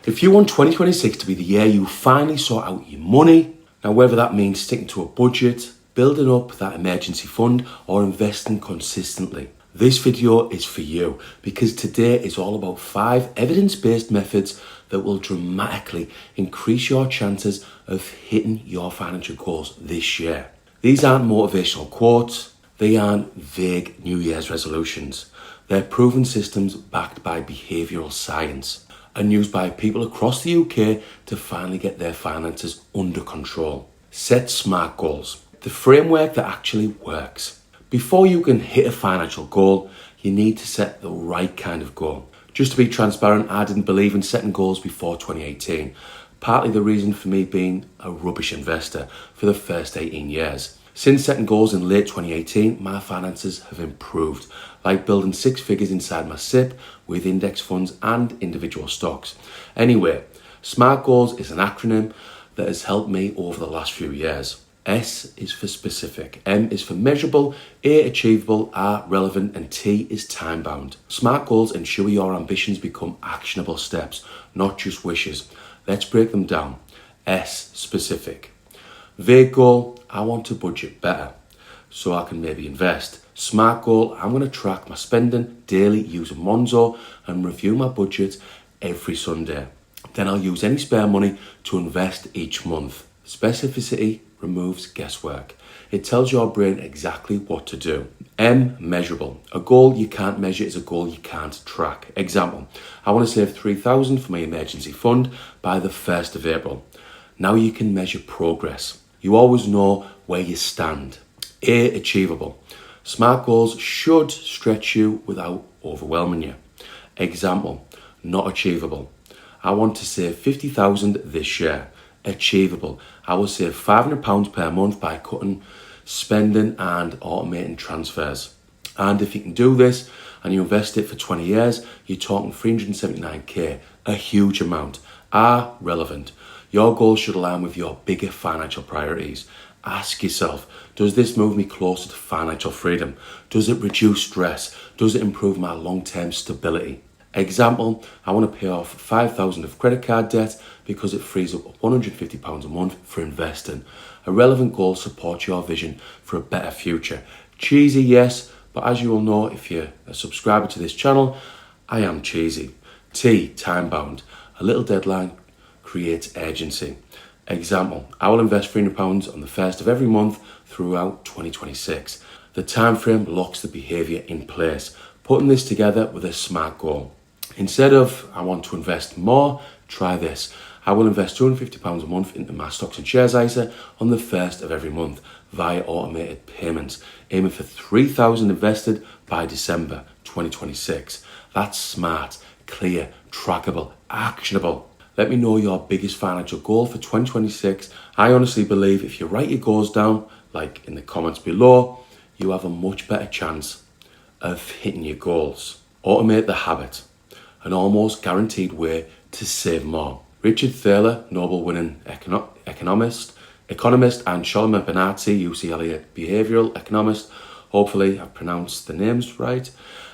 If you want 2026 to be the year you finally sort out your money, now whether that means sticking to a budget, building up that emergency fund, or investing consistently, this video is for you, because today is all about 5 evidence-based methods that will dramatically increase your chances of hitting your financial goals this year. These aren't motivational quotes, they aren't vague New Year's resolutions. They're proven systems backed by behavioural science and used by people across the UK to finally get their finances under control. Set SMART goals, the framework that actually works. Before you can hit a financial goal, you need to set the right kind of goal. Just to be transparent, I didn't believe in setting goals before 2018. Partly the reason for me being a rubbish investor for the first 18 years. Since setting goals in late 2018, my finances have improved, like building 6 figures inside my SIP with index funds and individual stocks. Anyway, SMART goals is an acronym that has helped me over the last few years. S is for specific, M is for measurable, A achievable, R relevant, and T is time bound. SMART goals ensure your ambitions become actionable steps, not just wishes. Let's break them down. S, specific. Vague goal, I want to budget better so I can maybe invest. SMART goal, I'm going to track my spending daily using Monzo and review my budget every Sunday. Then I'll use any spare money to invest each month. Specificity removes guesswork. It tells your brain exactly what to do. M, measurable. A goal you can't measure is a goal you can't track. Example, I want to save 3,000 for my emergency fund by the 1st of April. Now you can measure progress. You always know where you stand. A, achievable. SMART goals should stretch you without overwhelming you. Example, not achievable. I want to save 50,000 this year. Achievable. I will save £500 per month by cutting spending and automating transfers. And if you can do this and you invest it for 20 years, you're talking 379k, a huge amount. R, relevant. Your goals should align with your bigger financial priorities. Ask yourself, does this move me closer to financial freedom? Does it reduce stress? Does it improve my long-term stability? Example, I want to pay off 5,000 of credit card debt because it frees up £150 a month for investing. A relevant goal supports your vision for a better future. Cheesy, yes, but as you will know if you're a subscriber to this channel, I am cheesy. T, time bound. A little deadline creates urgency. Example, I will invest £300 on the 1st of every month throughout 2026. The time frame locks the behaviour in place, putting this together with a SMART goal. Instead of, I want to invest more, try this. I will invest £250 a month into my stocks and shares ISA on the 1st of every month via automated payments, aiming for 3,000 invested by December 2026. That's smart, clear, trackable, actionable. Let me know your biggest financial goal for 2026. I honestly believe if you write your goals down, like in the comments below, you have a much better chance of hitting your goals. Automate the habit, an almost guaranteed way to save more. Richard Thaler, Nobel-winning economist, and Sholem Benazzi, UCLA behavioural economist, hopefully I've pronounced the names right,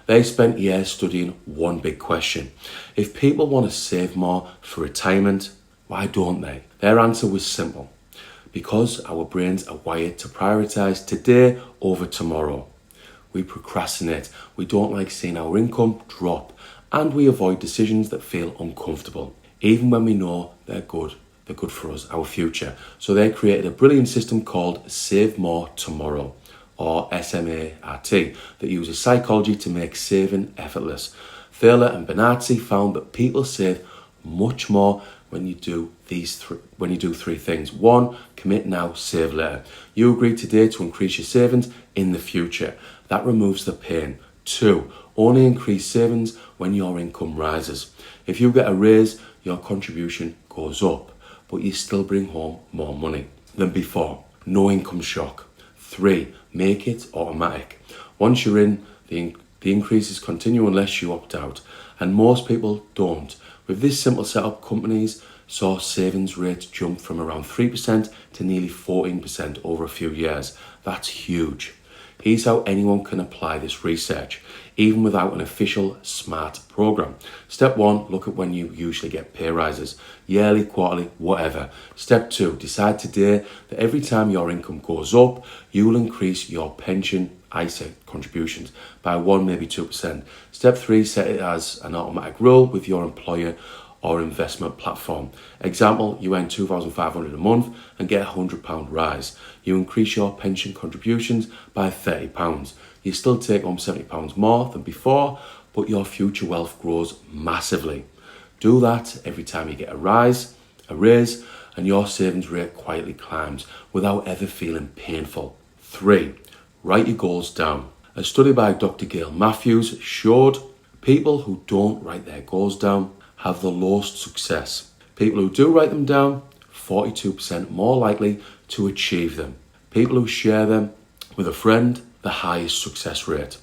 they spent years studying one big question. If people want to save more for retirement, why don't they? Their answer was simple. Because our brains are wired to prioritise today over tomorrow. We procrastinate, we don't like seeing our income drop, and we avoid decisions that feel uncomfortable, even when we know they're good for us, our future. So they created a brilliant system called Save More Tomorrow, or SMART, that uses psychology to make saving effortless. Thaler and Benazzi found that people save much more when you do three things. 1, commit now, save later. You agree today to increase your savings in the future. That removes the pain. 2, only increase savings when your income rises. If you get a raise, your contribution goes up, but you still bring home more money than before. No income shock. 3, make it automatic. Once you're in, the increases continue unless you opt out, and most people don't. With this simple setup, companies saw savings rates jump from around 3% to nearly 14% over a few years. That's huge. Here's how anyone can apply this research, even without an official SMART program. Step 1, look at when you usually get pay rises, yearly, quarterly, whatever. Step 2, decide today that every time your income goes up, you will increase your pension ISA contributions by 1, maybe 2%. Step 3, set it as an automatic rule with your employer or investment platform. Example, you earn $2,500 a month and get a £100 rise. You increase your pension contributions by £30. You still take home £70 more than before, but your future wealth grows massively. Do that every time you get a raise, and your savings rate quietly climbs without ever feeling painful. 3, write your goals down. A study by Dr. Gail Matthews showed people who don't write their goals down have the lowest success. People who do write them down, 42% more likely to achieve them. People who share them with a friend, the highest success rate.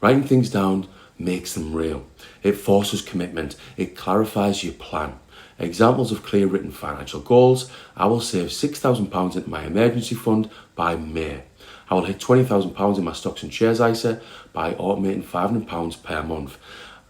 Writing things down makes them real. It forces commitment. It clarifies your plan. Examples of clear written financial goals: I will save £6,000 into my emergency fund by May. I will hit £20,000 in my stocks and shares ISA by automating £500 per month.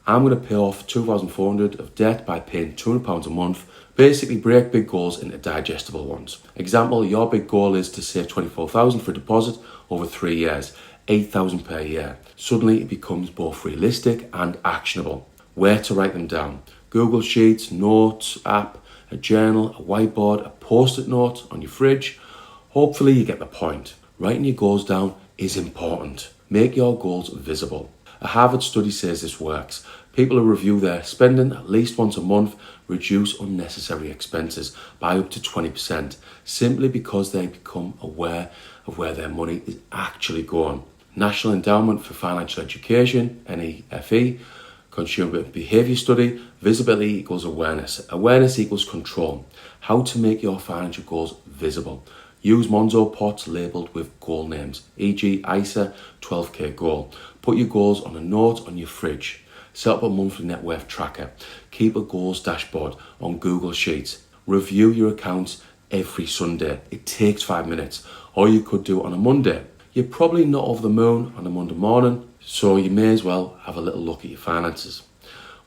I'm going to pay off $2,400 of debt by paying £200 a month. Basically, break big goals into digestible ones. Example, your big goal is to save $24,000 for a deposit over 3 years, $8,000 per year. Suddenly, it becomes both realistic and actionable. Where to write them down? Google Sheets, Notes app, a journal, a whiteboard, a post-it note on your fridge. Hopefully, you get the point. Writing your goals down is important. Make your goals visible. A Harvard study says this works. People who review their spending at least once a month reduce unnecessary expenses by up to 20%, simply because they become aware of where their money is actually going. National Endowment for Financial Education, NEFE, Consumer Behaviour Study, visibility equals awareness. Awareness equals control. How to make your financial goals visible. Use Monzo pots labelled with goal names, e.g. ISA 12k goal. Put your goals on a note on your fridge. Set up a monthly net worth tracker. Keep a goals dashboard on Google Sheets. Review your accounts every Sunday. It takes 5 minutes, or you could do it on a Monday. You're probably not over the moon on a Monday morning, so you may as well have a little look at your finances.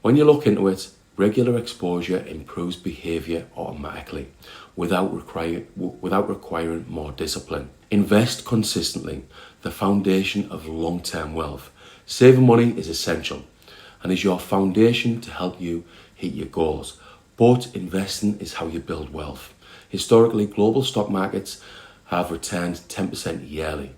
When you look into it, regular exposure improves behaviour automatically without requiring more discipline. Invest consistently, the foundation of long-term wealth. Saving money is essential and is your foundation to help you hit your goals. But investing is how you build wealth. Historically, global stock markets have returned 10% yearly.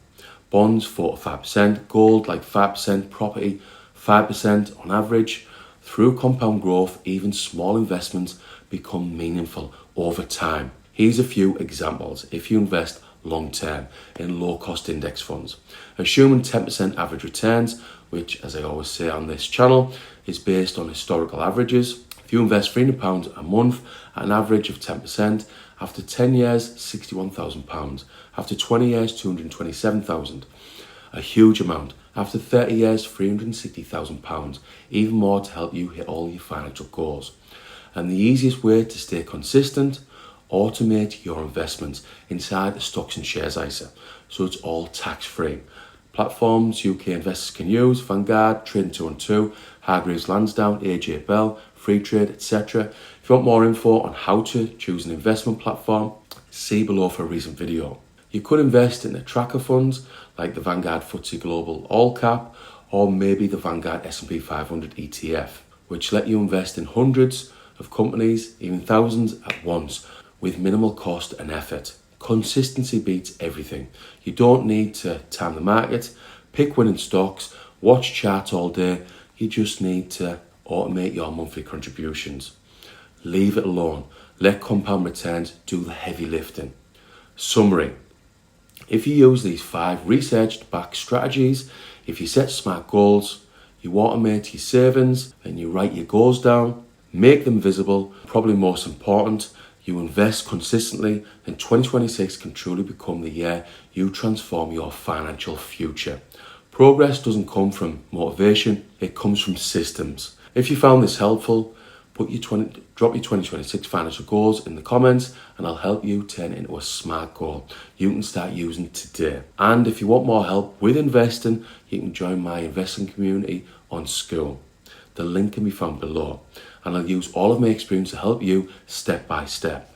Bonds 4 to 5%, gold like 5%, property 5% on average. Through compound growth, even small investments become meaningful over time. Here's a few examples if you invest long-term in low-cost index funds. Assuming 10% average returns, which, as I always say on this channel, is based on historical averages. If you invest £300 a month at an average of 10%, after 10 years, £61,000. After 20 years, £227,000. A huge amount. After 30 years, £360,000. Even more to help you hit all your financial goals. And the easiest way to stay consistent: automate your investments inside the stocks and shares ISA, so it's all tax-free. Platforms UK investors can use: Vanguard, Trading 212, Hargreaves Lansdown, AJ Bell, Freetrade, etc. If you want more info on how to choose an investment platform, see below for a recent video. You could invest in the tracker funds like the Vanguard FTSE Global All Cap, or maybe the Vanguard S&P 500 ETF, which let you invest in hundreds of companies, even thousands at once, with minimal cost and effort. Consistency beats everything. You don't need to time the market, pick winning stocks, watch charts all day. You just need to automate your monthly contributions. Leave it alone. Let compound returns do the heavy lifting. Summary: if you use these 5 researched backed strategies, if you set smart goals, you automate your savings, and you write your goals down, make them visible, probably most important, you invest consistently, then 2026 can truly become the year you transform your financial future. Progress doesn't come from motivation, it comes from systems. If you found this helpful, drop your 2026 financial goals in the comments and I'll help you turn it into a smart goal you can start using today. And if you want more help with investing, you can join my investing community on School. The link can be found below, and I'll use all of my experience to help you step by step.